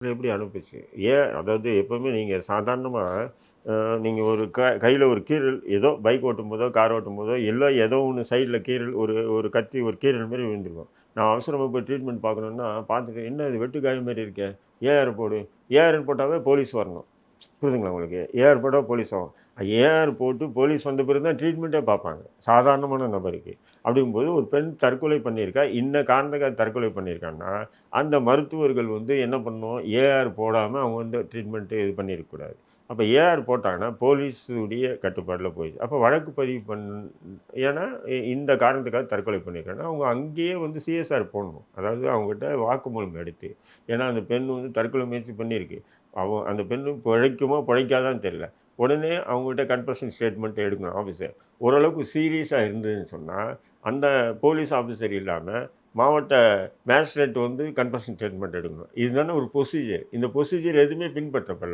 எப்படி அனுப்புச்சு? அதாவது எப்பவுமே நீங்க சாதாரணமா நீங்க ஒரு கையில ஒரு கீறல் ஏதோ பைக் ஓட்டும்போதோ, கார் ஓட்டும்போதோ, ஏதோ ஒண்ணு சைடுல கீறல் ஒரு ஒரு கத்தி ஒரு கீறல் மாரி விழுந்திருக்கும். நான் அவசரமா போய் ட்ரீட்மெண்ட் பார்க்கணும்னா, பார்த்துட்டு "என்ன இது வெட்டு காயம் மாரி இருக்கே! ஏஆர் போடு." ஏஆர் போட்டாவே போலீஸ் வரணும். புரியுதுங்களா உங்களுக்கு? ஏஆர் போட்டா போலீஸ் ஆகும். ஏஆர் போட்டு போலீஸ் வந்த பிறகு தான் ட்ரீட்மெண்ட்டே பார்ப்பாங்க. சாதாரணமான நபருக்கு. அப்படிங்கும்போது ஒரு பெண் தற்கொலை பண்ணியிருக்கா. இந்த காரணத்துக்காக தற்கொலை பண்ணியிருக்கான்னா, அந்த மருத்துவர்கள் வந்து என்ன பண்ணணும்? ஏஆர் போடாம அவங்க வந்து ட்ரீட்மெண்ட் இது பண்ணியிருக்கக்கூடாது. அப்ப ஏஆர் போட்டாங்கன்னா, போலீஸுடைய கட்டுப்பாட்டுல போயிடுச்சு. அப்ப வழக்கு பதிவு ஏன்னா இந்த காரணத்துக்காக தற்கொலை பண்ணியிருக்காங்கன்னா, அவங்க அங்கேயே வந்து சிஎஸ்ஆர் போடணும். அதாவது அவங்ககிட்ட வாக்குமூலம் எடுத்து. ஏன்னா அந்த பெண் வந்து தற்கொலை முயற்சி பண்ணியிருக்கு. அந்த பெண்ணு பிழைக்குமோ, பிழைக்காதான்னு தெரியல. உடனே அவங்ககிட்ட கன்ஃபெஷன் ஸ்டேட்மெண்ட் எடுக்கணும் ஆஃபீசர். ஓரளவுக்கு சீரியஸா இருந்ததுன்னு சொன்னா, அந்த போலீஸ் ஆஃபீசர் இல்லாம, மாவட்ட மேஜிஸ்ட்ரேட் வந்து கன்ஃபெஷன் ஸ்டேட்மெண்ட் எடுக்கணும். இதுதானே ஒரு ப்ரொசீஜர். இந்த ப்ரொசீஜர் எதுவுமே பின்பற்றப்படல.